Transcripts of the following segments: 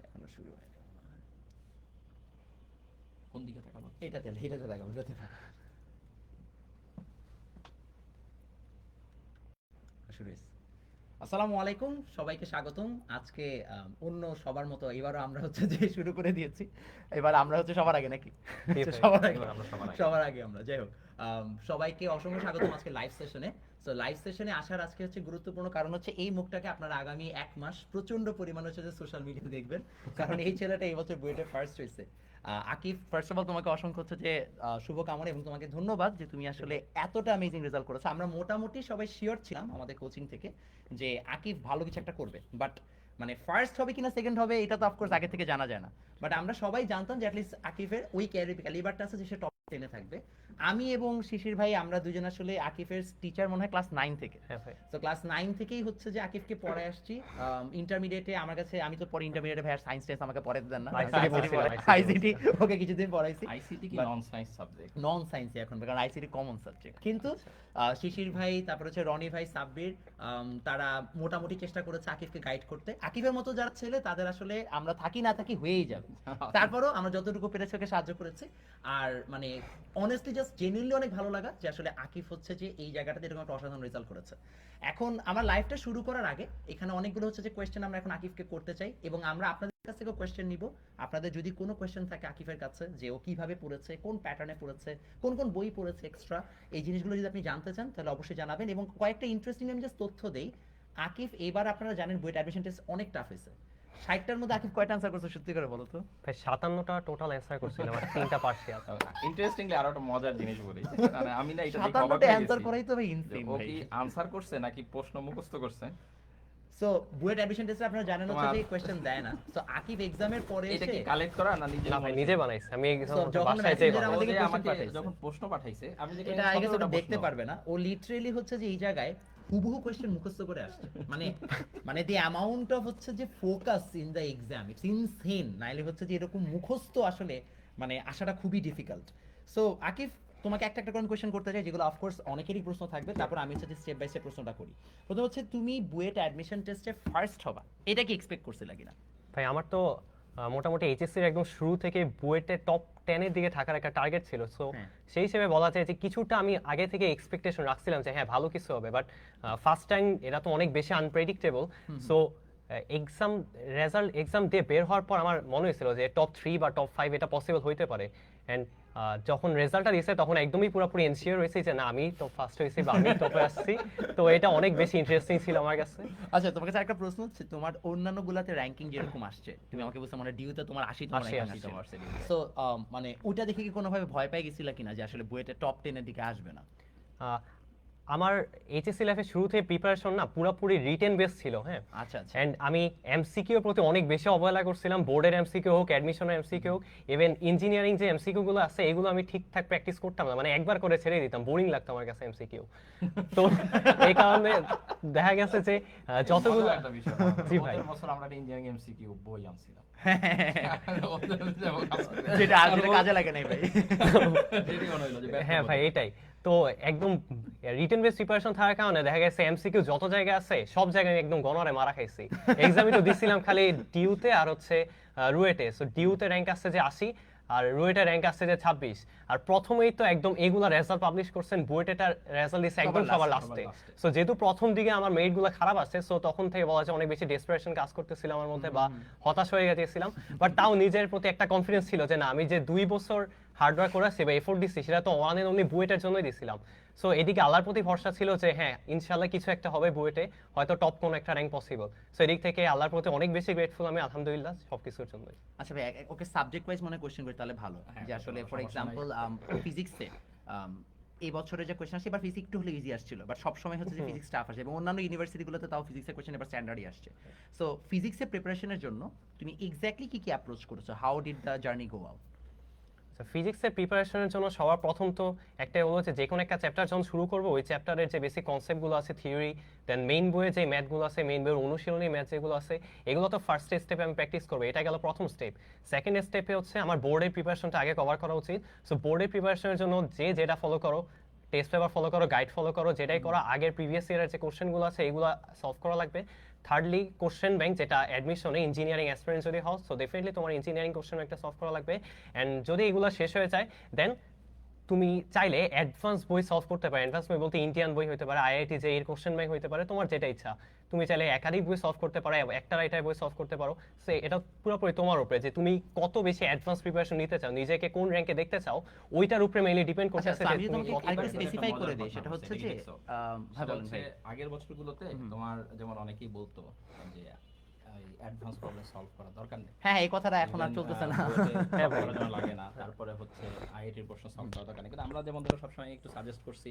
এখনো শুরু হয়নি। কোন দিকে তাকাবো? এটাতে দেখাবো, এটাতে না। শুরু হয়েছে। আসসালামু আলাইকুম, সবাইকে স্বাগতম। আজকে অন্য সবার মতো এবারও আমরা হচ্ছে যে শুরু করে দিয়েছি। এবার আমরা হচ্ছে সবার আগে নাকি? জি ভাই, সবার আগে, এবার আমরা সবার আগে। সবার আগে আমরা। যাই হোক, সবাইকে অসংখ্য স্বাগতম আজকে লাইভ সেশনে। সো লাইভ সেশনে আসার আজকে হচ্ছে গুরুত্বপূর্ণ কারণ হচ্ছে এই মুখটাকে আপনারা আগামী 1 মাস প্রচন্ড পরিমাণ হচ্ছে যে সোশ্যাল মিডিয়াতে দেখবেন, কারণ এই ছেলেটা এই বছর বুয়েটে ফার্স্ট হয়েছে। আকিব, ফার্স্ট অফ অল তোমাকে অসংখ্য হচ্ছে যে শুভকামনা এবং তোমাকে ধন্যবাদ যে তুমি আসলে এতটা অ্যামেজিং রেজাল্ট করেছো। আমরা মোটামুটি সবাই শিওর ছিলাম আমাদের কোচিং থেকে যে আকিব ভালো কিছু একটা করবে, বাট মানে ফার্স্ট হবে কিনা সেকেন্ড হবে এটা তো অফকোর্স আগে থেকে জানা যায় না, বাট আমরা সবাই জানতাম যে অ্যাটলিস্ট আকিফের ওই ক্যালিবারটা আছে যে সে টপ 10-এ থাকবে। আমি এবং শিশির ভাই আমরা দুজন আসলে আকিফের টিচার মনে হয় ক্লাস 9 থেকে। হ্যাঁ ভাই। তো ক্লাস 9 থেকেই হচ্ছে যে আকিফকে পড়ায় আসছি। ইন্টারমিডিয়েটে আমার কাছে, আমি তো পরে ইন্টারমিডিয়েটে ভাই সায়েন্স টেস্ট আমাকে পড়াতে দেন না, আইসিটি ওকে কিছুদিন পড়াইছি। আইসিটি কি নন সায়েন্স সাবজেক্ট? নন সায়েন্স এখন, কারণ আইসিটি কমন সাবজেক্ট। কিন্তু শিশির ভাই, তারপর হচ্ছে রনি ভাই, সাব্বির, তারা মোটামুটি চেষ্টা করেছে আকিফকে গাইড করতে। আকিফের মতো যারা ছেলে তাদের আসলে আমরা থাকি না থাকি হয়েই যাবে, তারপরও আমরা যতটুকু পেরেছি ওকে সাহায্য করেছি। আর মানে অনেস্টলি জাস্ট জেনুইনলি অনেক ভালো লাগা যে আসলে আকিফ হচ্ছে যে এই জায়গাটাতে এরকম একটা অসাধারণ রেজাল্ট করেছে। এখন আমার লাইফটা শুরু করার আগে এখানে অনেকগুলো হচ্ছে যে কোয়েশ্চেন আমরা এখন আকিফকে করতে চাই, এবং আমরা আপনাদের কাছ থেকে কোয়েশ্চেন নিব। আপনাদের যদি কোনো কোয়েশ্চেন থাকে আকিফের কাছে যে ও কিভাবে পড়েছে, কোন প্যাটার্নে পড়েছে, কোন কোন বই পড়েছে এক্সট্রা, এই জিনিসগুলো যদি আপনি জানতে চান তাহলে অবশ্যই জানাবেন। এবং কয়েকটা ইন্টারেস্টিং আমি জাস্ট তথ্য দেই। আকিফ এবার আপনারা জানেন বুয়েট অ্যাডমিশন টেস্ট অনেক টাফ হয়েছে। 60টার মধ্যে আকিফ কয়টা আনসার করছে সত্যি করে বলো তো? ভাই 57টা টোটাল অ্যানসার করছিলাম আর 3টা পার্সিয়াল। ইন্টারেস্টিংলি আরো একটা মজার জিনিস বলি, মানে আমি না এটা দেখে 57টা অবাক হয়ে অ্যানসার গেছি করাই তো ভাই যে ইনসেন ও ভাই। কি আনসার করছে নাকি প্রশ্ন মুখস্থ করছে। সো বুয়েট অ্যাডমিশন টেস্টে আপনারা জানেন হচ্ছে তোমার- যে কোয়েশ্চেন দেয় না। সো আকিফ এক্সামের পরে এটা এসে কি কালেক্ট করা না নিজে? না ভাই, নিজে বানাইছি আমি একদম So, যখন বাসায় যেই messenger বানাই। আমাদেরকে question আমাকে পাঠাইছে। যখন প্রশ্ন পাঠাইছে আমি দেখলাম এটা আই গেস 17টা দেখতে প্রশ্ন। পারবে না, ও লিটারেলি হচ্ছে যে এই জায়গায় হুবহু কোয়েশ্চেন মুখস্থ করে আসছে। মানে মানে দি অ্যামাউন্ট অফ হচ্ছে যে focus in the exam, it's insane. নাইলে হচ্ছে যে এরকম মুখস্থ আসলে মানে আসাটা খুবই ডিফিকাল্ট। সো আকিফ, তোমাকে একটা একটা করে কোয়েশ্চেন করতে চাই যেগুলো অফকোর্স অনেকেরই প্রশ্ন থাকবে, তারপর আমি হচ্ছে স্টেপ বাই স্টেপ প্রশ্নটা করি। প্রথম হচ্ছে তুমি বুয়েট অ্যাডমিশন টেস্টে ফার্স্ট হবা, এটা কি এক্সপেক্ট করছিলে কিনা? ভাই আমার তো মোটামুটি এইচএসসির একদম শুরু থেকে বুয়েটে টপ 10 এর দিকে থাকার একটা টার্গেট ছিল। সো হ্যাঁ। সেই হিসেবে বলা যায় যে কিছুটা আমি আগে থেকে এক্সপেকটেশন রাখছিলাম যে হ্যাঁ ভালো কিছু হবে, বাট ফার্স্ট টাইম এটা তো অনেক বেশি আনপ্রেডিক্টেবল। সো এক্সাম দিয়ে বের হওয়ার পর আমার মনে হয়েছিল যে টপ 3 বা টপ 5 এটা পসিবল হইতে পারে। অ্যান্ড যখন রেজাল্টটা দিয়েছে তখন একদমই পুরোপুরি এনশিওর হয়েছি যে না আমি টপ ফার্স্ট হয়েছি বা আমি টপে আসছি। তো এটা অনেক বেশি ইন্টারেস্টিং ছিল আমার কাছে। আচ্ছা, তোমার কাছে একটা প্রশ্ন হচ্ছে, তোমার অন্যান্য গুলাতে র্যাঙ্কিং যেরকম আসছে, তুমি আমাকে বলছো মানে ডিউতে তোমার 80 তোমার 80 ranking আসছে। সো মানে ওটা দেখে কি কোনোভাবে ভয় পেয়ে গেছিলা কিনা যে আসলে বুয়েটে টপ 10 এর দিকে আসবে না? আহ, আমার এইচএসসি লাইফে শুরু থেকে প্রিপারেশন না পুরোপুরি রিটেন বেস ছিল। হ্যাঁ, আচ্ছা আচ্ছা। অ্যান্ড আমি এমসিকিউ এর প্রতি অনেক বেশি অবহেলা করছিলাম। বোর্ডের এমসিকিউ হোক, অ্যাডমিশনের এমসিকিউ হোক, ইভেন ইঞ্জিনিয়ারিং যে এমসিকিউ গুলো আছে এগুলো আমি ঠিকঠাক প্র্যাকটিস করতাম না, মানে একবার করে ছেড়ে দিতাম, বোরিং লাগতো আমার কাছে এমসিকিউ। তো এই কারণে দেখা গেছে যে যতগুলো একটা বিষয়, জি ভাই। গত বছর আমরা একটা ইঞ্জিনিয়ারিং এমসিকিউ বই আনছিলাম। যেটা আর যেটা কাজে লাগে নাই ভাই। যেটাই মনে হলো যে ব্যর্থ হ্যাঁ ভাই, হলো। এটাই তো একদম রিটেন বেস প্রিপারেশন থাকার কারণে দেখা গেছে এমসিকিউ যত জায়গায় আছে সব জায়গায় আমি একদম গণরে মারা খাইছি। এক্সামে তো দিছিলাম খালি ডিউতে আর হচ্ছে রুয়েটে। সো ডিউতে র্যাঙ্ক আসছে যে 80 আর রুয়েটের র্যাঙ্ক আসছে যে 26। আর প্রথমেই তো একদম এগুলা রেজাল্ট পাবলিশ করছেন, বুয়েটেটার রেজাল্ট দিচ্ছে একদম সবার লাস্টে। সো যেহেতু প্রথম দিকে আমার মেরিট গুলো খারাপ আছে, সো তখন থেকে বলা যায় অনেক বেশি ডেসপারেশন কাজ করতেছিল আমার মধ্যে বা হতাশ হয়ে গেছিলাম। বাট তাও নিজের প্রতি একটা কনফিডেন্স ছিল যে না আমি যে 2 বছর হার্ডওয়ার্ক করেছি বা এফোর্ট দিচ্ছি সেটা তো ওয়ান এন্ড অনলি বুয়েটের জন্যই দিছিলাম। সো এদিকে আল্লাহর প্রতি ভরসা ছিল যে হ্যাঁ ইনশাল্লাহ কিছু একটা হবে বুয়েটে, হয়তো টপ কোন একটা র্যাঙ্ক পসিবল। সো এদিক থেকে আল্লাহর প্রতি অনেক বেশি গ্রেটফুল আমি, আলহামদুলিল্লাহ সবকিছুর জন্যই। আচ্ছা ভাই, ওকে সাবজেক্ট ওয়াইজ মনে কোশ্চেন করি তাহলে ভালো। হ্যাঁ, যে আসলে ফর সমস্যা নাই। এক্সাম্পল ফিজিক্সে এই বছরে যে কোশ্চেন আসছে এবার ফিজিক্স একটু হলে ইজি আসছিল, বাট সবসময় হচ্ছে যে ফিজিক্স টাফ আসে, এবং অন্যান্য ইউনিভার্সিটিগুলোতে তাও ফিজিক্সের কোশ্চেন এবার স্ট্যান্ডার্ডই আসছে। সো ফিজিক্সের প্রিপারেশনের জন্য তুমি এক্স্যাক্টলি কি কি অ্যাপ্রোচ করেছো? How did the journey go out? ফিজিক্সের প্রিপারেশনের জন্য সবার প্রথম তো একটাই হলো যে কোনো একটা চ্যাপ্টার যখন শুরু করবো ওই চ্যাপ্টারের যে বেসিক কনসেপ্টগুলো আছে থিওরি, দেন মেইন বইয়ে যে ম্যাথগুলো আছে, মেইন বইয়ের অনুশীলনী ম্যাথ যেগুলো আছে এগুলো তো ফার্স্ট স্টেপে আমি প্র্যাকটিস করবো, এটা গেল প্রথম স্টেপ। সেকেন্ড স্টেপে হচ্ছে আমার বোর্ডের প্রিপারেশনটা আগে কভার করা উচিত। সো বোর্ডের প্রিপারেশনের জন্য যেটা ফলো করো, টেস্ট পেপার ফলো করো, গাইড ফলো করো, যেটাই করো আগের প্রিভিয়াস ইয়ারের যে কোশ্চেনগুলো আছে এগুলো সলভ করা লাগবে। থার্ডলি কোশ্চেন ব্যাংক, যেটা অ্যাডমিশনে ইঞ্জিনিয়ারিং অ্যাসপিরেন্ট যদি হও, সো ডেফিনেটলি তোমার ইঞ্জিনিয়ারিং কোশ্চেন ব্যাংকটা সলভ করা লাগবে। অ্যান্ড যদি এগুলো শেষ হয়ে যায় দেন তুমি চাইলে অ্যাডভান্স বই সলভ করতে পারো। অ্যাডভান্স বই বলতে ইন্ডিয়ান বই হতে পারে, আইআইটি যে এর কোশ্চেন ব্যাংক হতে পারে, তোমার যেটা ইচ্ছা। তুমি চাইলে একাধিক বই সলভ করতে পারো, একটা রাইটার বই সলভ করতে পারো। সে এটা পুরোপুরি তোমার উপরে যে তুমি কত বেশি অ্যাডভান্স প্রিপারেশন নিতে চাও, নিজেকে কোন র্যাঙ্কে দেখতে চাও, ওইটার উপরে মেইনলি ডিপেন্ড আচ্ছা, করতেছে তো যে আমি তুমি তোমাকে কত আরেকটু এটা স্পেসিফাই একটা করে মজার দিই, কথা সেটা হচ্ছে, হচ্ছে যে এটা কি দেখছো? হ্যাঁ সেটা বলেন হচ্ছে ভাই। আগের বছরগুলোতে তোমার যেমন অনেকেই বলতো যে অ্যাডভান্স প্রবলেম সলভ করা দরকার নেই, হ্যাঁ এই কথাটা এখন আর চলতেছে না। হ্যাঁ ভাই। লাগে না, তারপরে হচ্ছে আইআইটির প্রশ্ন সলভ করা দরকার নেই। কিন্তু আমরা যেমন ধরো সবসময় একটু সাজেস্ট করছি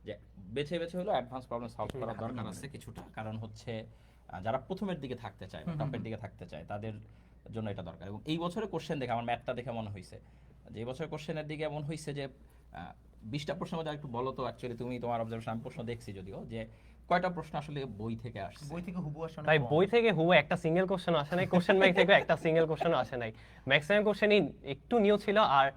যে বেছে বেছে হলো অ্যাডভান্স প্রবলেম সলভ করার দরকার আছে কিছুটা, কারণ হচ্ছে যারা প্রথমের দিকে থাকতে চায় বা টপের দিকে থাকতে চায় তাদের জন্য এটা দরকার। এবং এই বছরের কোশ্চেন দেখে আমার ম্যাথটা দেখে মনে হয়েছে যে এই বছরের কোশ্চেনের দিকে এমন হয়েছে যে 20টা প্রশ্নের মধ্যে একটু বলো তো, অ্যাকচুয়ালি তুমি তোমার অবজারভেশন, আমি প্রশ্ন দেখছি যদিও, যে কয়টা প্রশ্ন আসলে বই থেকে আসছে? বই থেকে হুবহু আসলে ভাই বই থেকে হুবহু একটা সিঙ্গেল কোশ্চেন আসে নাই, কোশ্চেন ব্যাংক থেকে একটা সিঙ্গেল কোশ্চেন আসে নাই। ম্যাক্সিমাম কোশ্চেনই একটু নিউ ছিল, আর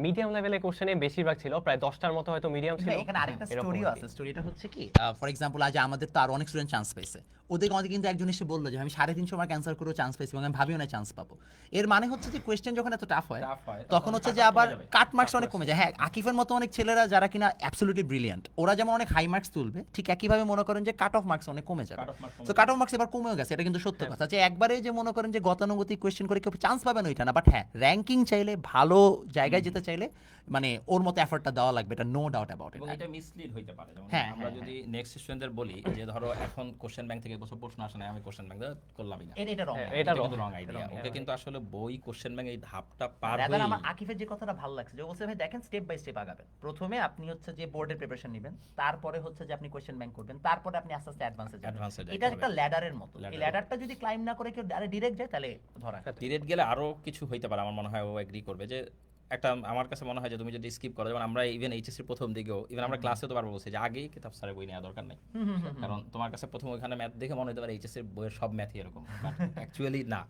মিডিয়াম লেভেলের কোশ্চেনে বেশিরভাগ ছিল, প্রায় 10টার মতো হয়তো মিডিয়াম ছিল। এখানে আরেকটা এরকম স্টোরিও আর কি। আছে। স্টোরিটা হচ্ছে কি, ফর এক্সাম্পল আজ আমাদের তো আরো অনেক স্টুডেন্ট চান্স পেয়েছে, ওদের মধ্যে কিন্তু একজন এসে বললো যে আমি 350 মার্ক অ্যান্সার করেও চান্স পেয়েছি এবং আমি ভাবিও না চান্স পাবো। এর মানে হচ্ছে যে কোয়েশ্চেন যখন এত টাফ হয় Tough হয়, তখন হচ্ছে যে আবার কাট মার্কস অনেক কমে যায়। হ্যাঁ, আকিফের মতো অনেক ছেলেরা যারা কিনা অ্যাবসলিউটলি ব্রিলিয়ান্ট, ওরা যেমন অনেক হাই মার্কস তুলবে, ঠিক একইভাবে মনে করেন যে কাট অফ মার্কস অনেক কমে যাবে। Cut off marks কমে তো কাট অফ মার্কস এবার কমেও গেছে, এটা কিন্তু সত্য কথা। যে একবারে যে মনে করেন যে গতানুগতিক কোয়েশ্চেন করে কেউ চান্স পাবেন ওইটা না, বাট হ্যাঁ র্যাঙ্কিং চাইলে, ভালো জায়গায় যেতে চাইলে মানে ওর মতো এফর্টটা দেওয়া লাগবে, এটা নো ডাউট অ্যাবাউট এবং ইট। এটা মিসলিড হইতে পারে। যেমন হ্যাঁ, আমরা হ্যাঁ, যদি নেক্সট স্টুডেন্টদের বলি যে ধরো এখন কোশ্চেন ব্যাংক থেকে বছর প্রশ্ন আসে না, আমি কোশ্চেন ব্যাংক করলামই না, এটা রং। হ্যাঁ, এটা এটা কিন্তু রং wrong, আইডিয়া। wrong, ওকে হ্যাঁ। কিন্তু আসলে বই কোশ্চেন ব্যাংক এই ধাপটা পার রাদার আমার হয়ে আকিফের যে কথাটা ভালো লাগছে, যে ও বলছে ভাই দেখেন স্টেপ বাই স্টেপ আগাবেন। প্রথমে আপনি হচ্ছে যে বোর্ডের প্রিপারেশন নেবেন, তারপরে হচ্ছে যে আপনি কোশ্চেন ব্যাংক করবেন, তারপরে আপনি আস্তে আস্তে অ্যাডভান্সে যাবেন। Advance-এ যাইতে এটা হবে। একটা ল্যাডারের মতো। এই Ladder। ল্যাডারটা যদি ক্লাইম্ব না করে কেউ ডিরেক্ট যায় তাহলে ধরা। ডিরেক্ট গেলে আরো কিছু হইতে পারে। আমার মনে হয় ও এগ্রি করবে যে একটা, আমার কাছে মনে হয় যে তুমি যদি স্কিপ করো, যেমন আমরা ইভেন এইচএসসির প্রথম দিকেও, ইভেন আমরা ক্লাসে তো বারবার বলছি যে আগেই কিতাব স্যারের বই নেওয়া দরকার নেই, কারণ তোমার কাছে প্রথম ওইখানে ম্যাথ দেখে মনে হতে পারে এইচএসসির বইয়ের সব ম্যাথই এরকম, অ্যাকচুয়ালি না।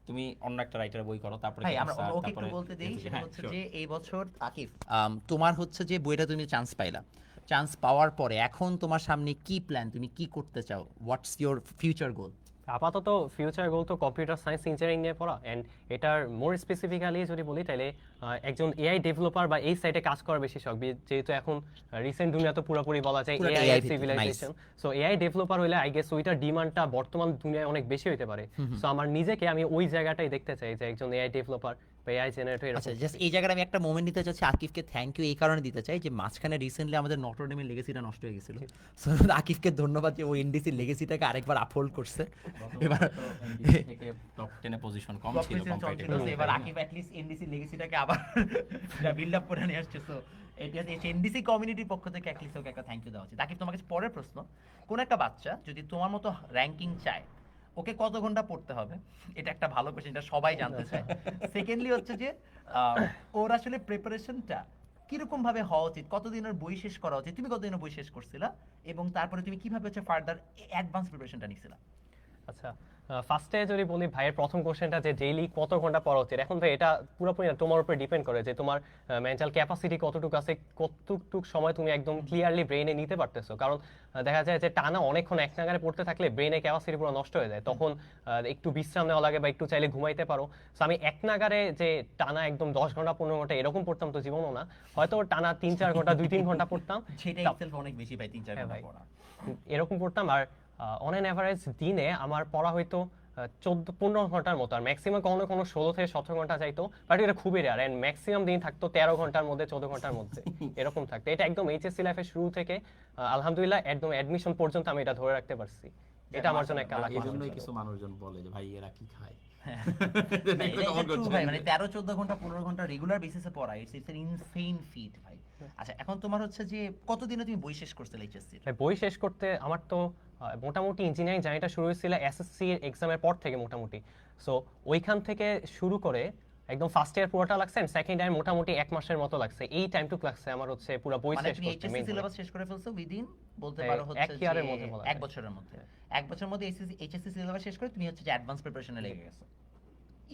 তুমি অন্য একটা রাইটারের বই করো, তারপরে ভাই আমরা কিতাব স্যার, ওকে একটু তারপরে বলতে দেই, সেটা হ্যাঁ, হচ্ছে sure। যে এই বছর আকিফ তোমার হচ্ছে যে বইটা তুমি চান্স পাইলা, চান্স পাওয়ার পরে এখন তোমার সামনে কি প্ল্যান, তুমি কি করতে চাও, হোয়াটস ইওর ফিউচার গোল? আপাতত ফিউচার গোল তো কম্পিউটার সায়েন্স ইঞ্জিনিয়ারিং নিয়ে পড়া। অ্যান্ড এটার মোর স্পেসিফিক্যালি যদি বলি তাহলে একজন এআই ডেভেলপার বা এই সাইটে কাজ করার বেশি শখ, যেহেতু এখন রিসেন্ট দুনিয়া তো পুরোপুরি বলা যায় পুরোটা এআই AI ভিত্তিক, সিভিলাইজেশন। সো এআই ডেভেলপার হইলে আই গেস ওইটার ডিমান্ডটা বর্তমান দুনিয়ায় অনেক বেশি হতে পারে। সো আমার নিজেকে আমি ওই জায়গাটাই দেখতে চাই যে একজন এআই ডেভেলপার বা এআই জেনারেটর আচ্ছা, এরকম। জাস্ট এই জায়গায় আমি একটা মোমেন্ট দিতে চাচ্ছি, আকিফকে থ্যাংক ইউ এই কারণে দিতে চাই যে মাঝখানে রিসেন্টলি আমাদের নটরডেমের লেগেসিটা নষ্ট হয়ে গেছিল। সো আকিফকে ধন্যবাদ যে ও এনডিসির লেগেসিটাকে আরেকবার আপহোল্ড করছে। এবার থেকে টপ 10 এ পজিশন কম ছিল Competition চলছিল, কম্পিটিটিভ। so এবার আকিব at least এনডিসি লেগেসিটাকে আবার বিল্ড আপ করে নিয়ে আসছে। সো এটা এনডিসি কমিউনিটির পক্ষ থেকে at least ওকে একটা থ্যাংক ইউ দেওয়া উচিত। আকিব, তোমাকে পরের প্রশ্ন, কোন একটা বাচ্চা যদি তোমার মতো র্যাঙ্কিং চায়, ওকে কত ঘন্টা পড়তে হবে? এটা একটা ভালো কোশ্চেন, এটা সবাই জানতে চায়। সেকেন্ডলি হচ্ছে যে ওর আসলে প্রিপারেশনটা কিরকম ভাবে হওয়া উচিত, কতদিনের বই শেষ করা উচিত, তুমি কতদিনের বই শেষ করছিলা, এবং তারপরে তুমি কিভাবে হচ্ছে ফার্দার অ্যাডভান্স প্রিপারেশনটা নিছিলা? আচ্ছা, ফার্স্টে যদি বলি ভাইয়ের প্রথম কোশ্চেনটা যে ডেইলি কত ঘন্টা পড়া উচিত, এখন তো এটা পুরোপুরি না, তোমার উপরে ডিপেন্ড করে যে তোমার মেন্টাল ক্যাপাসিটি কতটুকু আছে, কতটুকু সময় তুমি একদম ক্লিয়ারলি ব্রেইনে নিতে পারতেছো। কারণ দেখা যায় যে টানা অনেকক্ষণ এক নাগারে পড়তে থাকলে ব্রেইনের ক্যাপাসিটি পুরো নষ্ট হয়ে যায়, তখন একটু বিশ্রাম নেওয়া লাগে বা একটু চাইলে ঘুমাইতে পারো। সো আমি এক নাগারে যে টানা একদম 10 ঘন্টা 15 ঘন্টা এরকম পড়তাম তো জীবনও না, হয়তো টানা 3-4 ঘন্টা 2-3 ঘন্টা পড়তাম, সেটা ইটসেলফ অনেক বেশি ভাই, 3-4 হ্যাঁ ঘন্টা ভাই। পড়া। এরকম পড়তাম। আর অন অ্যান অ্যাভারেজ দিনে আমার পড়া হয়তো 14-15 ঘন্টার মতো, আর ম্যাক্সিমাম কোনো কোনো 16 থেকে 17 ঘন্টা চাইতো, বাট এটা খুবই রেয়ার। অ্যান্ড ম্যাক্সিমাম দিন থাকতো 13 ঘন্টার মধ্যে, 14 ঘন্টার মধ্যে এরকম থাকতো। এটা একদম এইচএসসি লাইফের শুরু থেকে আলহামদুলিল্লাহ একদম অ্যাডমিশন পর্যন্ত আমি এটা ধরে রাখতে পারছি। এটা আমার জন্য একটা লাকি। এই জন্যই কিছু মানুষজন বলে যে ভাই এরা কি খায়। এটা true ভাই, মানে 13-14 ঘন্টা 15 ঘন্টা রেগুলার বেসিসে পড়া, ইটস এন ইনসেইন ফিট ভাই। আচ্ছা, এখন তোমার হচ্ছে যে কতদিনে তুমি বই শেষ করছিলে এইচএসসি? বই শেষ করতে আমার তো মোটামুটি ইঞ্জিনিয়ারিং জার্নিটা শুরু হয়েছিল এসএসসি এক্সামের পর থেকে মোটামুটি। সো ওইখান থেকে শুরু করে একদম ফার্স্ট ইয়ার পুরোটা লাগছে, এন্ড সেকেন্ড ইয়ার মোটামুটি 1 মাসের মতো লাগছে। এই টাইমটুকু লাগছে আমার হচ্ছে পুরো বই মানে শেষ তুমি করতে। এইচএসসি main সিলেবাস শেষ করে ফেলছো উইদিন, বলতে হ্যাঁ, পারো হচ্ছে এক year এর যে মধ্যে বলা এক যায়। বছরের মধ্যে। এক বছরের মধ্যে এইচএসসি সিলেবাস শেষ করে তুমি হচ্ছে যে অ্যাডভান্স প্রিপারেশনে লেগে গেছো।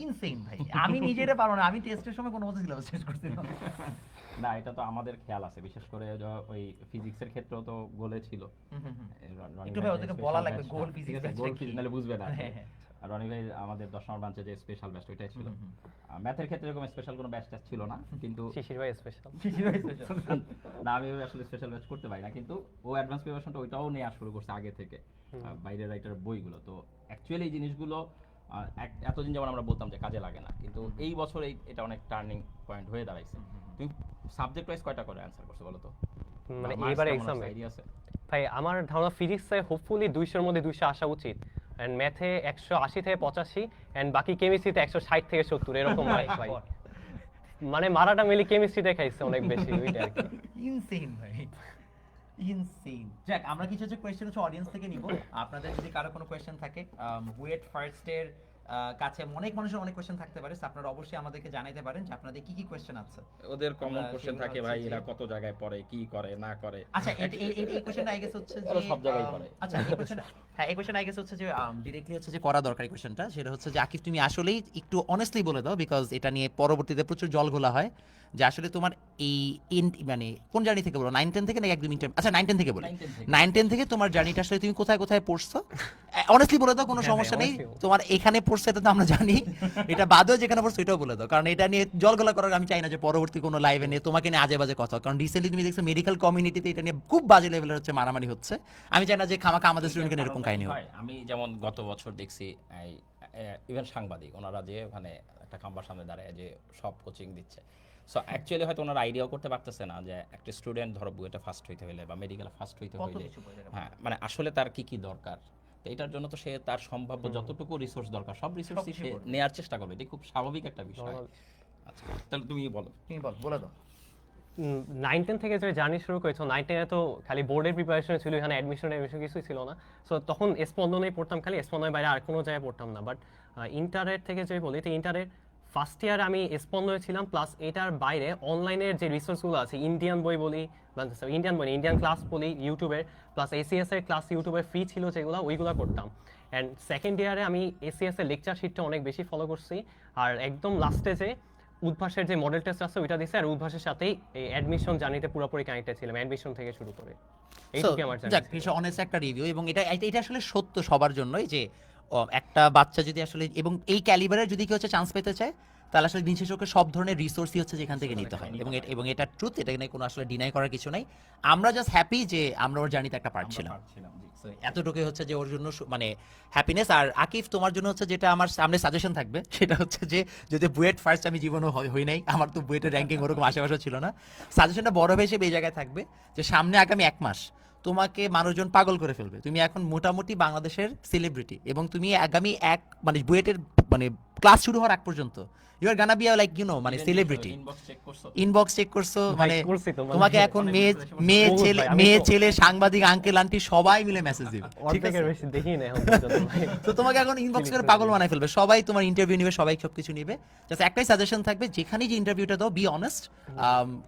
ইনসেইন ভাই, আমি নিজেরে পারবো না, আমি টেস্টের সময় কোনো মতে সিলেবাস শেষ করছি না। না এটা তো আমাদের খেয়াল আছে, বিশেষ করে ওই ফিজিক্সের ক্ষেত্রেও তো গোলে ছিল। একটু ভাই ওদেরকে বলা লাগবে গোল ফিজিক্স গোল ফিজিক্স নাহলে বুঝবে না। হ্যাঁ, হ্যাঁ। আর রনি ভাই আমাদের 10 নম্বর ব্রাঞ্চে যে স্পেশাল ব্যাচ ওইটাই ছিল। ম্যাথের ক্ষেত্রে এরকম স্পেশাল কোনো ব্যাচ ছিল না, কিন্তু শিশির ভাই স্পেশাল। না আমি আসলে স্পেশাল ব্যাচ করতে পারি না, কিন্তু ও অ্যাডভান্স প্রিপারেশনটা ওইটাও নেওয়া শুরু করছে আগে থেকে, বাইরের রাইটার বইগুলো। তো অ্যাকচুয়ালি এই জিনিসগুলো এতদিন যেমন আমরা বলতাম যে কাজে লাগে না, কিন্তু এই বছর এটা অনেক টার্নিং পয়েন্ট হয়ে দাঁড়াইছে। তুমি সাবজেক্ট ওয়াইজ কয়টা করে অ্যানসার করছো বলো তো? মানে এবারে এক্সামে আইডিয়া আছে? ভাই আমার ধারণা ফিজিক্সে হোপফুলি 200 এর মধ্যে 200 আসা উচিত, এন্ড ম্যাথে 180 থেকে 85, এন্ড বাকি কেমিস্ট্রিতে 160 থেকে 70 এরকম মার্কস ভাই। মানে মারাটা মিলি কেমিস্ট্রিতে খাইছে অনেক বেশি, ওইটা আর কি। ইনসেইন ভাই, ইনসেইন। যাক, আমরা কিছু কোয়েশ্চেন হচ্ছে অডিয়েন্স থেকে নিব। আপনাদের যদি কারো কোনো কোয়েশ্চেন থাকে, বুয়েট ফার্স্ট এর কাছে অনেক মানুষের অনেক কোয়েশ্চেন থাকতে পারে, so আপনারা অবশ্যই আমাদেরকে জানাইতে পারেন যে আপনাদের কি কি কোয়েশ্চেন আছে। ওদের কমন আমরা কোশ্চেন সেগুলো থাকে হচ্ছে ভাই, যে- এরা কত জায়গায় পড়ে, কি করে না করে। আচ্ছা, এই কোয়েশ্চেনটা আই গেস হচ্ছে যে ওরা সব জায়গায় পড়ে। আচ্ছা, এই কোয়েশ্চেন, হ্যাঁ এই কোয়েশ্চেন আই গেস হচ্ছে যে ডিরেক্টলি হচ্ছে যে করা দরকার এই কোয়েশ্চেনটা, সেটা হচ্ছে যে আকিব তুমি আসলেই একটু অনেস্টলি বলে দাও, বিকজ এটা নিয়ে পরবর্তীতে প্রচুর জল ঘোলা হয়, যে আসলে তোমার এই মানে কোন জার্নি থেকে বলো, 9-10 থেকে নাকি একদম ইন্টার, আচ্ছা 9-10 থেকে বলো, 9-10 থেকে তোমার জার্নিটা আসলে তুমি কোথায় কোথায় পড়ছো অনেস্টলি বলে দাও, কোনো হ্যাঁ, সমস্যা নেই। honestly বলো। তোমার এখানে পড়ছে এটা তো আমরা জানি, এটা বাদেও যেখানে পড়ছো এটাও বলে দাও, কারণ এটা নিয়ে জলগোলা করার আমি চাই না যে পরবর্তী কোনো লাইভে নিয়ে তোমাকে নিয়ে আজে বাজে কথা, কারণ রিসেন্টলি তুমি দেখছো মেডিকেল কমিউনিটিতে এটা নিয়ে খুব বাজে লেভেলের হচ্ছে মারামারি হচ্ছে। আমি চাই না যে খামাখা আমাদের স্টুডেন্টকে এরকম কাহিনী হোক। হয়, আমি যেমন গত বছর দেখছি ইভেন সাংবাদিক ওনারা যে ওখানে একটা খাম্বার সামনে দাঁড়ায় যে সব কোচিং দিচ্ছে, সো অ্যাকচুয়ালি হয়তো ওনারা আইডিয়াও করতে পারতেছে না যে একটা স্টুডেন্ট ধরো বুয়েটে ফার্স্ট হইতে হলে বা মেডিকেলে ফার্স্ট হইতে কত হলে, কিছু বোঝা যাবে। হ্যাঁ মানে আসলে তার কি কি দরকার, তো এটার জন্য তো সে তার সম্ভাব্য যতটুকু রিসোর্স দরকার সব রিসোর্সই সবকিছু সে করবে। নেয়ার চেষ্টা করবে, এটা খুব স্বাভাবিক একটা বিষয়। Normal। আচ্ছা তাহলে তুমি বলো। তুমি বলে দাও। 9-10 থেকে যে জার্নি শুরু করেছো, 9-10 তো খালি বোর্ডের প্রিপারেশন ছিল, এখানে অ্যাডমিশন কিছুই ছিল না। সো তখন স্পন্দনেই পড়তাম, খালি স্পন্দনের বাইরে আর কোনো জায়গায় পড়তাম না। বাট ইন্টারের থেকে যদি বলি, তো ইন্টারের ফার্স্ট ইয়ার আমি স্পন্দনে ছিলাম, প্লাস এটার বাইরে অনলাইনের যে রিসোর্সগুলো আছে, ইন্ডিয়ান বই বলি, ইন্ডিয়ান ক্লাস বলি ইউটিউবের, প্লাস এসিএস এর ক্লাস ইউটিউবে ফ্রি ছিল যেগুলো, ওইগুলো করতাম। অ্যান্ড সেকেন্ড ইয়ারে আমি এসিএস এর লেকচার শিটটা অনেক বেশি ফলো করছি, আর একদম লাস্টে যে উদ্ভাসের যে মডেল টেস্ট আছে ওইটা দিছে, আর উদ্ভাসের সাথেই এই অ্যাডমিশন জার্নিতে পুরোপুরি কানেক্টেড ছিলাম, অ্যাডমিশন থেকে শুরু করে। এইটুকুই আমার যাক, জার্নি। অনেস্ট একটা রিভিউ, এবং এটা আসলে সত্য সবার জন্যই যে একটা বাচ্চা যদি আসলে এবং এই ক্যালিবারের যদি কেউ হচ্ছে চান্স পেতে চায়, তাহলে আসলে দিন শেষে ওকে সব ধরনের রিসোর্সই হচ্ছে যেখান থেকে নিতে হয়, এবং এটা ট্রুথ, এটা নিয়ে কোনো আসলে ডিনাই করার কিছু নাই। আমরা জাস্ট হ্যাপি যে আমরা ওর জার্নিতে একটা পার্ট ছিলাম, So, এতটুকুই হচ্ছে যে ওর জন্য মানে হ্যাপিনেস। আর আকিফ তোমার জন্য হচ্ছে যেটা আমার সামনে সাজেশন থাকবে, সেটা হচ্ছে যে যদি বুয়েট ফার্স্ট আমি জীবনে হই নাই, আমার তো বুয়েটের র্যাঙ্কিং ওরকম আশেপাশে ছিল না, সাজেশনটা বড় হিসেবে এই জায়গায় থাকবে যে সামনে আগামী 1 মাস তোমাকে মানুষজন পাগল করে ফেলবে, তুমি এখন মোটামুটি বাংলাদেশের সেলিব্রিটি, এবং তুমি আগামী মানে বুয়েটের মানে ক্লাস শুরু হওয়ার আগ পর্যন্ত you are gonna be like মানে সেলিব্রিটি। ইনবক্স চেক করছো, ভাই, মানে করছি তো, মানে তোমাকে এখন বহুত ভাই, আমি মেয়ে তো- ছেলে সাংবাদিক আঙ্কেল আন্টি সবাই মিলে মেসেজ দিবে, ঠিক আছে? অর্ধেকের বেশি দেখি না এখন পর্যন্ত ভাই। তো তোমাকে এখন ইনবক্স করে পাগল বানাই ফেলবে, সবাই তোমার ইন্টারভিউ নিবে, সবাই সবকিছু নিবে। জাস্ট একটাই সাজেশন থাকবে, যেখানেই যে ইন্টারভিউটা দাও বি অনেস্ট।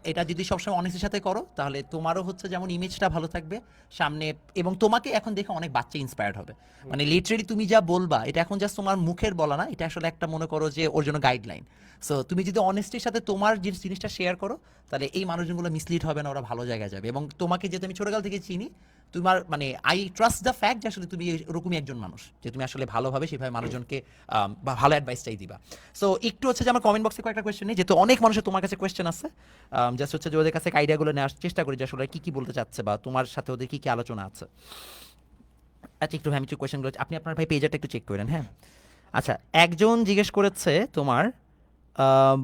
এটা যদি সবসময় অনেস্টের সাথে করো, তাহলে তোমারও হচ্ছে যেমন ইমেজটা ভালো থাকবে সামনে, এবং তোমাকে এখন দেখে অনেক বাচ্চা ইন্সপায়ার্ড হবে। মানে লিটারেলি তুমি যা বলবা এটা এখন জাস্ট তোমার মুখের বলা না, এটা আসলে একটা মনে করো যে ওর জন্য গাইডলাইন। সো তুমি যদি অনেস্টির সাথে তোমার যে জিনিসটা শেয়ার করো, তাহলে এই মানুষগুলো মিসলিড হবে না, ওরা ভালো জায়গায় যাবে। এবং তোমাকে যেহেতু আমি ছোটকাল থেকে চিনি, তোমার মানে আই ট্রাস্ট দ্য ফ্যাক্ট যে আসলে তুমি এরকমই একজন মানুষ, যে তুমি আসলে ভালোভাবে সেভাবে মানুষজনকে বা ভালো অ্যাডভাইসটাই দিবা। সো একটু হচ্ছে যে আমার কমেন্ট বক্সে কয়েকটা কোয়েশ্চেন নেই, যেহেতু অনেক মানুষের তোমার কাছে কোয়েশ্চেন আছে, জাস্ট হচ্ছে যে ওদের কাছে আইডিয়াগুলো নেওয়ার চেষ্টা করি যে আসলে কি কি বলতে চাচ্ছে বা তোমার সাথে ওদের কি কি আলোচনা আছে। আচ্ছা, একটু আমি একটু কোয়েশ্চেনগুলো আপনি আপনার ভাই পেজটা একটু চেক করেন, হ্যাঁ। আচ্ছা, একজন জিজ্ঞেস করেছে তোমার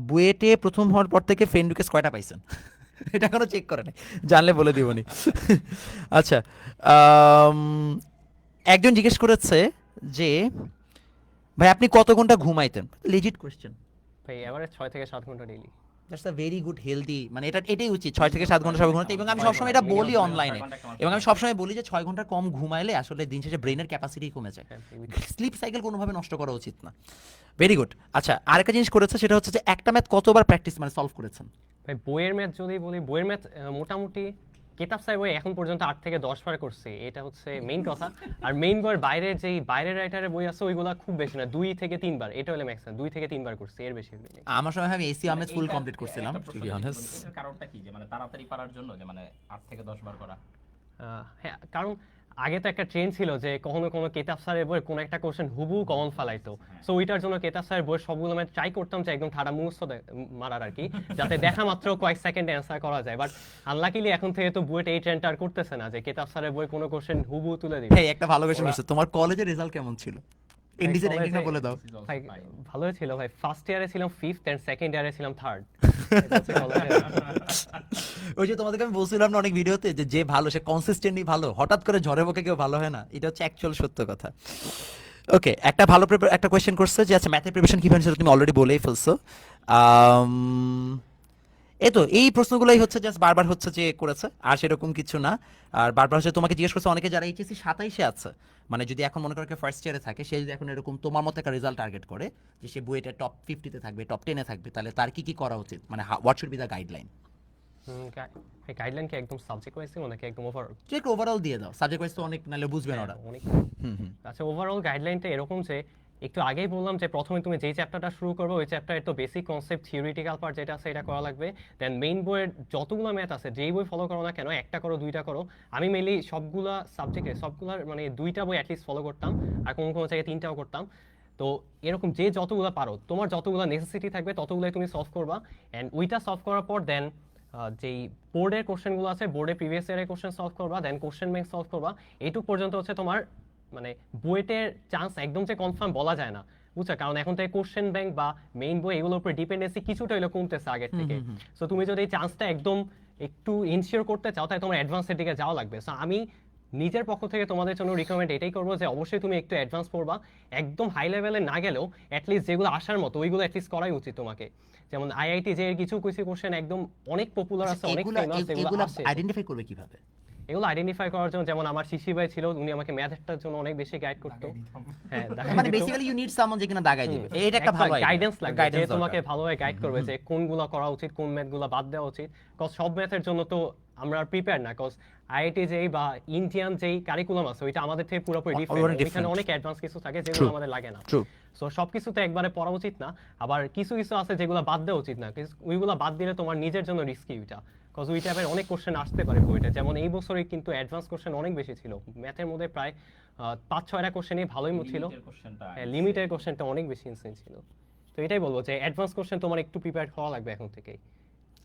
বুয়েটে প্রথম হওয়ার পর থেকে ফ্রেন্ড রিকোয়েস্ট কয়টা পাইছেন? এটা এখনো চেক করে নাই, জানলে বলে দিবনি। আচ্ছা, একজন জিজ্ঞেস করেছে যে ভাই আপনি কত ঘন্টা ঘুমাইতেন? Legit question. ভাই এভারেজ 6 থেকে 7 ঘন্টা daily. That's a very good healthy, মানে এটাই উচিত, 6 থেকে 7 ঘন্টা সবাই ঘুমাতে। এবং আমি সবসময় এটা বলি অনলাইনে, এবং আমি সবসময় বলি যে 6 ঘন্টা কম ঘুমাইলে আসলে দিন শেষে ব্রেনের ক্যাপাসিটি কমে যায়, স্লিপ সাইকেল কোনোভাবে নষ্ট করা উচিত না। Very good. আচ্ছা, আরেকটা জিনিস করেছে, সেটা হচ্ছে যে একটা ম্যাথ কতবার প্র্যাকটিস মানে সলভ করেছেন? ভাই বইয়ের ম্যাথ যদি বলি, বইয়ের ম্যাথ মোটামুটি কেতাব স্যার বই এখন পর্যন্ত 8 থেকে 10 বার করছি, এটা হচ্ছে মেইন কথা। আর মেইন বইয়ের বাইরে যেই বাইরের রাইটারের বই আছে ওইগুলা খুব বেশি না, 2 থেকে 3 বার, এটা হলো ম্যাক্সিমাম, 2 থেকে 3 বার করছি, এর বেশি হয়নি। আমার সময় আমি এসি আহমেদ ফুল এইটা কমপ্লিট করছিলাম একটা টু প্রশ্ন বি ছিল, অনেস্ট। এটার কারণটা কি যে মানে তাড়াতাড়ি পারার জন্য, যে মানে 8 থেকে 10 বার করা? হ্যাঁ, কারণ আগে তো একটা ট্রেন্ড ছিল যে কখনো কোনো কেতাব স্যারের বইয়ের কোনো একটা কোশ্চেন হুবহু কমন ফালাইতো, সো ওইটার জন্য কেতাব স্যারের বইয়ের সবগুলো আমি ট্রাই করতাম যে একদম ঠাড়া মুখস্থ মারার আর কি, যাতে দেখা মাত্র কয়েক সেকেন্ডে অ্যান্সার করা যায়। বাট আনলাকিলি এখন থেকে তো বুয়েট এই ট্রেন্ডটা আর করতেছে না যে কেতাব স্যারের বই কোনো কোশ্চেন হুবহু তুলে দিবে। হ্যাঁ, একটা ভালো কোশ্চেন হচ্ছে, তোমার কলেজের রেজাল্ট কেমন ছিল? ইন্ডিজের র্যাঙ্কিংটা বলে দাও। This is also ভাই fine. ভালোই ছিল ভাই, ফার্স্ট ইয়ারে ছিলাম 5th এন্ড সেকেন্ড ইয়ারে ছিলাম 3rd। ওই যে তোমাদেরকে আমি বলছিলাম না অনেক ভিডিওতে যে যে ভালো সে কনসিস্টেন্টলি ভালো, হঠাৎ করে ঝড়ে বকে কেউ ভালো হয় না, এটা হচ্ছে অ্যাকচুয়াল সত্য কথা। ওকে, একটা ভালো একটা কোয়েশ্চেন করছে যে আচ্ছা ম্যাথের প্রিপারেশন কিভাবে সেটা তুমি অলরেডি বলেই ফেলছো। এই তো এই প্রশ্নগুলোই হচ্ছে জাস্ট বারবার হচ্ছে যে করেছে, আর সেরকম কিছু না। আর বারবার হচ্ছে তোমাকে জিজ্ঞেস করছে অনেকে যারা এইচএসসি 27-এ আছে, মানে যদি এখন মনে করো ফার্স্ট ইয়ারে থাকে, সে যদি এখন এরকম তোমার মতো একটা রেজাল্ট টার্গেট করে যে সে বুয়েটের টপ 50-তে থাকবে, টপ 10-এ থাকবে, তাহলে তার কি কি করা উচিত, মানে what should be the guideline? Guideline কি একদম সাবজেক্ট ওয়াইজ নাকি একদম ওভারঅল? তুই একটু ওভারঅল দিয়ে দাও, সাবজেক্ট ওয়াইজ তো অনেক নালে বুঝবে না ওরা। অনেক। হুম হুম। আচ্ছা, ওভারঅল গাইডলাইনটা এরকম যে একটু আগেই বললাম যে প্রথমে তুমি যেই চ্যাপ্টারটা শুরু করবে ওই চ্যাপ্টারের তো বেসিক কনসেপ্ট থিওরিটিক্যাল পার্ট যেটা আছে এটা করা লাগবে। দেন মেইন বইয়ের যতগুলো ম্যাথ আছে যেই বই ফলো করো না কেন, একটা করো দুইটা করো, আমি মেইনলি সবগুলা সাবজেক্টে সবগুলার মানে 2টা বই অ্যাটলিস্ট ফলো করতাম, আর কোনো কোনো জায়গায় 3টাও করতাম। তো এরকম যে যতগুলো পারো, তোমার যতগুলো নেসেসিটি থাকবে ততগুলোই তুমি সলভ করবা। অ্যান্ড ওইটা সলভ করার পর দেন যেই বোর্ডের কোশ্চেনগুলো আছে, বোর্ডে প্রিভিয়াস ইয়ারের কোশ্চেন সলভ করবা, দেন কোশ্চেন ব্যাংক সলভ করবা। এইটুক পর্যন্ত হচ্ছে তোমার মানে বুয়েটের চান্স একদম যে কনফার্ম বলা যায় না, বুঝছো, কারণ এখন থেকে কোশ্চেন ব্যাংক বা মেইন বই এগুলোর উপর ডিপেন্ডেন্সি কিছুটা হইলে কমতেছে আগের থেকে। সো তুমি যদি এই চান্সটা একদম একটু ইনশিওর করতে চাও তাহলে তোমার অ্যাডভান্সের দিকে যাওয়া লাগবে। সো আমি নিজের পক্ষ থেকে তোমাদের জন্য রিকমেন্ড এটাই করবো যে অবশ্যই তুমি একটু অ্যাডভান্স পড়বা, একদম হাই লেভেলে না গেলেও অ্যাটলিস্ট যেগুলো আসার মতো ওইগুলো অ্যাটলিস্ট করাই উচিত তোমাকে। যেমন আইআইটি যে কিছু কিছু কোশ্চেন একদম অনেক পপুলার আছে, অনেক ফেমাস, এগুলো আসে। আইডেন্টিফাই করবে কিভাবে? এগুলো আইডেন্টিফাই করার জন্য যেমন আমার শিশি ভাই ছিল, উনি আমাকে ম্যাথটার জন্য অনেক বেশি গাইড করতো। হ্যাঁ, মানে বেসিক্যালি ইউ নিড সামওয়ান যে কিনা দাগাই দিবে, এটা একটা ভালো গাইডেন্স লাগবে, যে গাইডেন্স তোমাকে ভালোভাবে গাইড করবে যে কোনগুলো করা উচিত, কোন ম্যাথগুলো বাদ দেওয়া উচিত। কজ সব ম্যাথের জন্য তো আমরা প্রিপেয়ার না, কজ আইআইটি যেই বা ইন্ডিয়ান যেই কারিকুলাম আছে ওইটা আমাদের থেকে পুরোপুরি ডিফারেন্ট, এখানে অনেক অ্যাডভান্স কিছু থাকে যেগুলো আমাদের লাগে না। সো সবকিছু তো একবারে পড়া উচিত না, আবার কিছু কিছু আছে যেগুলো বাদ দেওয়া উচিত না, ওইগুলো বাদ দিলে তোমার নিজের জন্য রিস্কি ওইটা, কজ ওই টাইপের অনেক কোশ্চেন আসতে পারে বইটা। যেমন এই বছরে কিন্তু অ্যাডভান্স কোশ্চেন অনেক বেশি ছিল ম্যাথের মধ্যে, প্রায় 5-6টা কোশ্চেনই ভালোই ছিল। হ্যাঁ, লিমিটের কোশ্চেনটা অনেক বেশি ইনসেন্ট ছিল। তো এটাই বলবো যে অ্যাডভান্স কোশ্চেন তোমার একটু প্রিপেয়ার হওয়া লাগবে এখন থেকেই।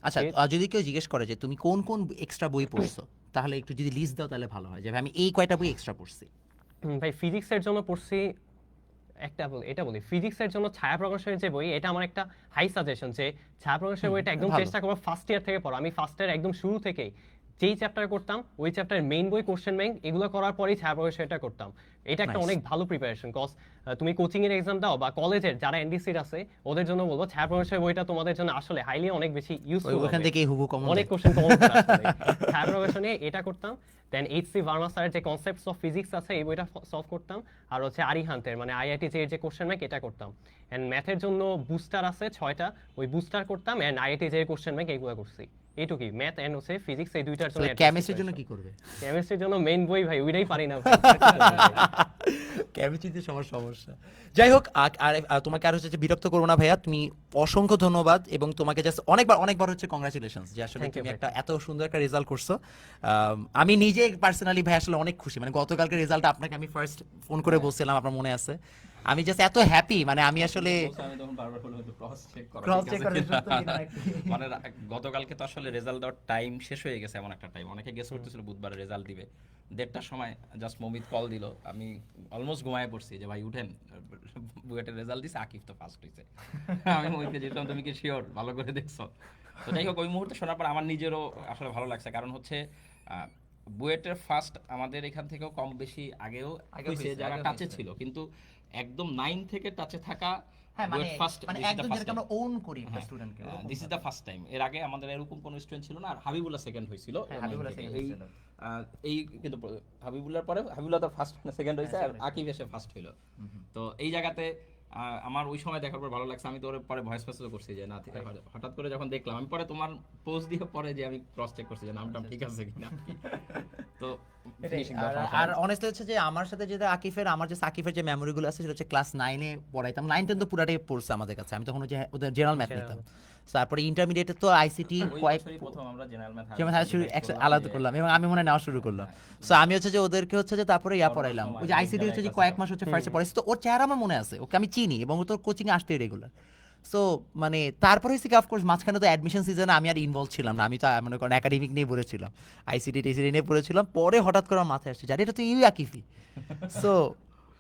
আচ্ছা, যদি কেউ জিজ্ঞেস করে যে তুমি কোন কোন এক্সট্রা বই পড়ছো, তাহলে একটু যদি লিস্ট দাও তাহলে ভালো হয়, যে আমি এই কয়টা বই এক্সট্রা পড়ছি। ভাই ফিজিক্সের জন্য পড়ছি এটা বলি, ফিজিক্সের জন্য ছায়া প্রকাশের যে বই, এটা আমার একটা হাই সাজেশন যে ছায়া প্রকাশের বইটা একদম চেষ্টা করবো ফার্স্ট ইয়ার থেকে পড়া। আমি ফার্স্ট ইয়ার একদম শুরু থেকেই যেই চ্যাপ্টার করতাম ওই চ্যাপ্টারের মেইন বই, কোশ্চেন ব্যাংক এগুলো করার পরেই ছায়া প্রকাশেরটা করতাম। এটা একটা অনেক ভালো প্রিপারেশন, কজ তুমি কোচিং এর এক্সাম দাও বা কলেজের যারা এনডিসির আছে ওদের জন্য বলবো ছায়া প্রকাশের বইটা তোমাদের জন্য আসলে হাইলি অনেক বেশি ইউজফুল। ওখান থেকে হুবহু কমন অনেক কোশ্চেন কমন আসলে ছায়া প্রকাশনে এটা করতাম। দেন এইচসি ভার্মা স্যারের যে কনসেপ্টস অফ ফিজিক্স আছে এই বইটা সলভ করতাম, আর হচ্ছে আরিহান্তের মানে আইআইটি যে কোশ্চেন ব্যাংক এটা করতাম। এন্ড ম্যাথের জন্য বুস্টার আছে 6টা, ওই বুস্টার করতাম, এন্ড আইআইটি যে কোশ্চেন ব্যাংক এগুলো করছি। এইটুকুই, ম্যাথ এন্ড হচ্ছে ফিজিক্স, এই দুইটার জন্য। কেমিস্ট্রির জন্য কি করবে? কেমিস্ট্রির জন্য মেইন বই ভাই ওইটাই পারি না। কেমিস্ট্রিতে সবার সমস্যা। যাই হোক, আর তোমাকে আর হচ্ছে বিরক্ত করবো না ভাইয়া, তুমি অসংখ্য ধন্যবাদ, এবং তোমাকে জাস্ট অনেকবার হচ্ছে কংগ্রাচুলেশনস যে আসলে তুমি একটা এত সুন্দর একটা রেজাল্ট করছো। আমি নিজে পার্সোনালি ভাই আসলে অনেক খুশি, মানে গতকালকে রেজাল্ট আপনাকে আমি ফার্স্ট ফোন করে বলছিলাম, আপনার মনে আছে, আমি জাস্ট এত হ্যাপি, মানে আমি আসলে আমি তখন বারবার বললাম একটু ক্রস চেক করো, ক্রস ঠিক চেক আছে করে কিনা? সত্য কিনা একটু। মানে গতকালকে তো আসলে রেজাল্ট দেওয়ার টাইম শেষ হয়ে গেছে, এমন একটা টাইম অনেকে গেস করতেছিল বুধবারে রেজাল্ট দিবে 1:30টার সময়, জাস্ট মমিত কল দিল, আমি অলমোস্ট ঘুমায় পড়ছি যে ভাই উঠেন বুয়েটের রেজাল্ট দিছে, আকিব তো ফার্স্ট হইছে। আমি মমিতকে যেতাম, তুমি কি শিওর, ভালো করে দেখছো? তো যাই হোক, ওই মুহূর্তে শোনার পর আমার নিজেরও আসলে ভালো লাগছে, কারণ হচ্ছে বুয়েটের ফার্স্ট আমাদের এখান থেকেও কম বেশি আগেও হয়েছে, যারা টাচে ছিল, কিন্তু একদম 9 থেকে টাচে থাকা হ্যাঁ, মানে ফার্স্ট, একদম যেটা আমরা ওন করি স্টুডেন্টকে, this is the first time. এর আগে আমাদের এরকম কোনো স্টুডেন্ট ছিল না, আর হাবিবুল্লাহ সেকেন্ড হয়েছিল। হাবিবুল্লাহ সেকেন্ড হয়েছিল, এই কিন্তু হাবিবুল্লাহর পরে হাবিবুল্লাহ তো ফার্স্ট সেকেন্ড হয়েছে, আর আকিব এসে ফার্স্ট হইলো। তো এই জায়গাতে আমার ওই সময় দেখার পর ভালো লাগছে, আমি তো ওর পরে ভয়েস মেসেজও করছি যে না হঠাৎ করে যখন দেখলাম, আমি পরে তোমার পোস্ট দিয়ে পরে যে আমি ক্রস চেক করছি যে নামটা ঠিক আছে কিনা। তো finishing দেওয়ার সমস্যা আর নেই। অনেস্টলি হচ্ছে যে আমার সাথে যেটা আমার যে সাকিফের যে মেমোরিগুলো আছে সেটা হচ্ছে ক্লাস 9-এ পড়াইতাম, 9-10 তো পুরাটাই পড়ছে আমাদের কাছে, আমি তখন ওই যে ওদের জেনারেল ম্যাথ নিতাম। তারপরে ইন্টারমিডিয়েটে তো আইসিটি ওই কয়েক বছরই প্রথম আমরা জেনারেল ম্যাথ আলাদা করলাম এবং আমি মনে হয় নেওয়া শুরু করলাম। সো আমি হচ্ছে যে ওদেরকে হচ্ছে যে তারপরে পড়াইলাম, ওই যে আইসিটি হচ্ছে যে কয়েক মাস হচ্ছে ফার্স্টে পড়াইছি, তো ওর চেহারা আমার মনে আছে, ওকে আমি চিনি এবং ও তো কোচিং এ আসতেই রেগুলার। সো মানে তারপরে হচ্ছে কি অফকোর্স মাঝখানে তো অ্যাডমিশন সিজনে আমি আর ইনভলভ ছিলাম না, আমি তো মনে করেন একাডেমিক নিয়ে পড়েছিলাম, আইসিটি টিসিটি নিয়ে পড়েছিলাম। পরে হঠাৎ করে আমার মাথায় আসছে জানি এটা তো আকিফি। সো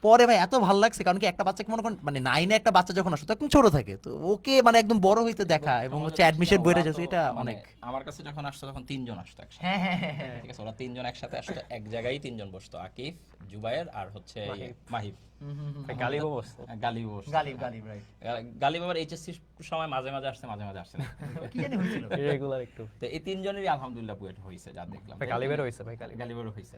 পরে ভাই এত ভালো লাগছে, কারণ কি একটা বাচ্চাকে মনে করেন মানে 9-এ একটা বাচ্চা যখন আসে তখন ছোট থাকে, তো ওকে মানে একদম বড় হইতে দেখা এবং হচ্ছে অ্যাডমিশন বইটা যাচ্ছে, এটা অনেক। আমার কাছে যখন আসতো তখন 3 জন আসতো একসাথে। হ্যাঁ হ্যাঁ হ্যাঁ ঠিক আছে, ওরা 3 জন একসাথে আসতো, এক জায়গায় 3 জন বসতো, আকিফ, জুবায়ের আর হচ্ছে মাহিব। গালিবও বসতো। গালিব বসতো। গালিব রাইট। গালিব আবার এইচএসসি সময় মাঝে মাঝে আসছে, মাঝে মাঝে আসছে না। কি জানি হয়েছিল। ইরেগুলার একটু। তো এই 3 জনেরই আলহামদুলিল্লাহ বুয়েট হয়েছে যা দেখলাম। গালিবেরও হইছে ভাই, গালিব। গালিবেরও হয়েছে।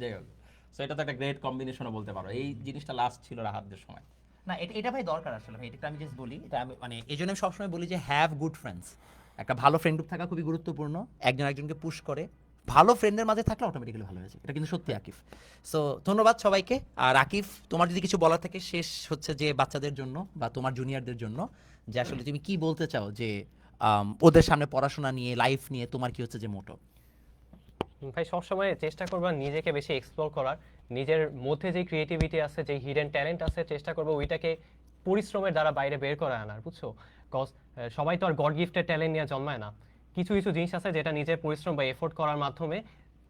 যাই হোক, সো এটা তো একটা গ্রেট কম্বিনেশনও বলতে পারো। এই জিনিসটা লাস্ট ছিল রাহাতদের সময়। না এটা ভাই দরকার আসলে ভাই, এটা আমি জাস্ট বলি, এটা আমি মানে এই জন্য আমি সবসময় বলি যে হ্যাভ গুড ফ্রেন্ডস, একটা ভালো ফ্রেন্ড গ্রুপ থাকা খুবই গুরুত্বপূর্ণ, একজন একজনকে পুশ করে, ভালো ফ্রেন্ডের মাঝে থাকলে অটোমেটিক্যালি ভালো হয়েছে, এটা কিন্তু সত্যি আকিফ। সো ধন্যবাদ সবাইকে। আর আকিফ, তোমার যদি কিছু বলার থাকে শেষ হচ্ছে যে বাচ্চাদের জন্য বা তোমার জুনিয়রদের জন্য, যে আসলে তুমি কি বলতে চাও যে ওদের সামনে পড়াশোনা নিয়ে, লাইফ নিয়ে তোমার কি হচ্ছে যে মোটো? ভাই সবসময় চেষ্টা করবা নিজেকে বেশি এক্সপ্লোর করার, নিজের মধ্যে যে ক্রিয়েটিভিটি আছে, যে হিডেন ট্যালেন্ট আছে, চেষ্টা করবো ওইটাকে পরিশ্রমের দ্বারা বাইরে বের করে আনার, বুঝছো? কজ সবাই তো আর গড গিফটেড ট্যালেন্ট নিয়ে জন্মায় না, কিছু কিছু জিনিস আছে যেটা নিজের পরিশ্রম বা এফোর্ট করার মাধ্যমে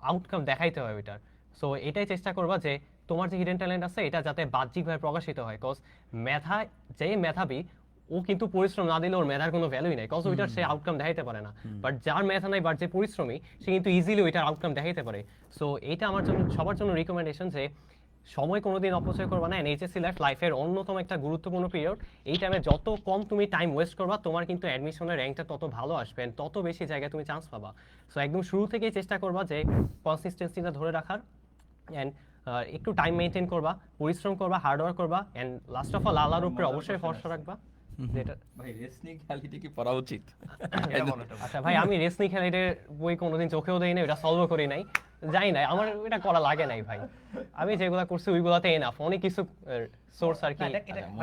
আউটকাম দেখাইতে হয় ওইটার। সো এটাই চেষ্টা করবা যে তোমার যে হিডেন ট্যালেন্ট আছে এটা যাতে বাহ্যিকভাবে প্রকাশিত হয়, কজ যে মেধাবী ও কিন্তু পরিশ্রম না দিলে ওর মেধার কোনো ভ্যালুই নাই, কজ ওইটার সে আউটকাম দেখাইতে পারে না। বাট যার মেধা নাই, বাট যে পরিশ্রমী, সে কিন্তু ইজিলি ওইটার আউটকাম দেখাইতে পারে। সো এইটা আমার জন্য সবার জন্য রিকমেন্ডেশন যে সময় কোনোদিন অপচয় করবা না। এইচএসসি লাইফের অন্যতম একটা গুরুত্বপূর্ণ পিরিয়ড, এই টাইমে যত কম তুমি টাইম ওয়েস্ট করবা, তোমার কিন্তু অ্যাডমিশনের র্যাঙ্কটা তত ভালো আসবে, তত বেশি জায়গায় তুমি চান্স পাবা। সো একদম শুরু থেকেই চেষ্টা করবা যে কনসিস্টেন্সিটা ধরে রাখার, অ্যান্ড একটু টাইম মেনটেন করবা, পরিশ্রম করবা, হার্ডওয়ার্ক করবা, অ্যান্ড লাস্ট অফ অল আল্লাহর উপরে অবশ্যই ভরসা রাখবা। যেটা ভাই রেসনিং খেলাটি কি পড়া উচিত? আচ্ছা ভাই, আমি রেসনি খেলাইটের বই কোনোদিন চোখেও দেই নাই, ওটা সলভও করি নাই, জানি না, আমার এটা করা লাগে নাই ভাই। আমি যেগুলা করছি ওইগুলাতে এনাফ, অনেক কিছু সোর্স আর কি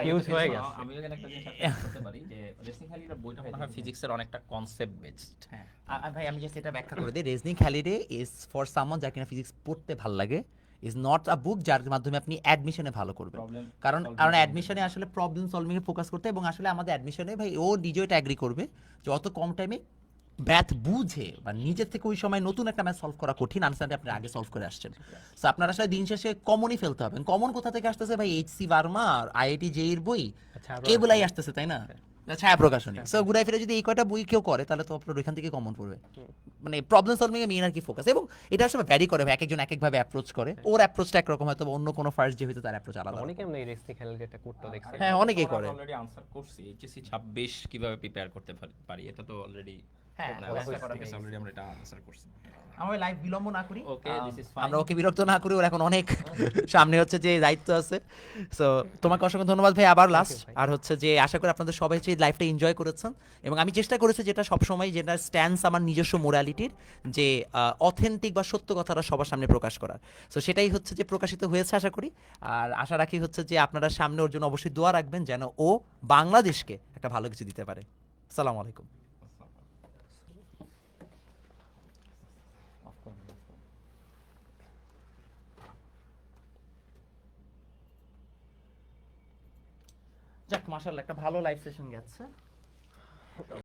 ইউজ হয়ে গেছে। আমি এখানে একটা জিনিস করতে পারি যে রেসনিং খেলাটির বইটা মনে হয় ফিজিক্সের অনেকটা কনসেপ্ট বেসড। হ্যাঁ ভাই আমি জাস্ট এটা ব্যাখ্যা করে দিই, রেজনিং খালিডে ইজ ফর সামওয়ান যার কিনা ফিজিক্স পড়তে ভালো লাগে, ইজ নট আ বুক যার মাধ্যমে আপনি অ্যাডমিশনে ভালো করবেন। কারণ অ্যাডমিশনে আসলে প্রবলেম সলভিং এ ফোকাস করতে, এবং আসলে আমাদের অ্যাডমিশনে ভাই ও নিজেও এটা অ্যাগ্রি করবে, যত কম টাইমে ম্যাথ বুঝে বা নিজের থেকে ওই সময় নতুন একটা ম্যাথ সলভ করা কঠিন, আনসারটা আপনি আগে সলভ করে আসছেন। সো আপনার আসলে দিন শেষে কমনই ফেলতে হবে। কমন কোথা থেকে আসতেছে ভাই? এইচসি ভার্মা আর আইআইটি জেইর বই, এগুলাই আসতেছে, তাই না? ছায়া প্রকাশনী। সো ঘুরাই ফিরে যদি এই কয়টা বই কেউ করে তাহলে তো আপনার ওইখান থেকে কমন পড়বে। মানে প্রবলেম সলভিং এ মেইন আর কি ফোকাস, এবং এটা আসলে ভ্যারি করে ভাই, এক একজন এক একভাবে অ্যাপ্রোচ করে, ওর অ্যাপ্রোচটা একরকম হয়তো অন্য কোনো ফার্স্ট যে হয়তো তার অ্যাপ্রোচ আলাদা। অনেকে আমরা এই রেসনি খেলাটা করতে দেখছি। হ্যাঁ অনেকেই করে। অলরেডি আনসার করছি এইচএসসি 26 কিভাবে প্রিপেয়ার করতে পারি, এটা তো অলরেডি হ্যাঁ অলরেডি আমরা এটা আনসার করছি। আমরা লাইভ বিলম্ব না করি, ওকে, দিস ইজ ফাইন। আমরা ওকে বিরক্ত না করি, ওর এখন অনেক সামনে হচ্ছে যে দায়িত্ব আছে। সো তোমাকে অসংখ্য ধন্যবাদ ভাই, আবার লাস্ট। আর হচ্ছে যে আশা করি আপনাদের সবাই হচ্ছে লাইফটা এনজয় করেছেন, এবং আমি চেষ্টা করেছি যেটা সবসময়, যেটা স্ট্যান্স আমার নিজস্ব মোরালিটির, যে অথেন্টিক বা সত্য কথাটা সবার সামনে প্রকাশ করার। সো সেটাই হচ্ছে যে প্রকাশিত হয়েছে আশা করি। আর আশা রাখি হচ্ছে যে আপনারা সামনে ওর জন্য অবশ্যই দোয়া রাখবেন যেন ও বাংলাদেশকে একটা ভালো কিছু দিতে পারে। আসসালামু আলাইকুম। যাক মাশাআল্লাহ, একটা ভালো লাইভ সেশন গেছে।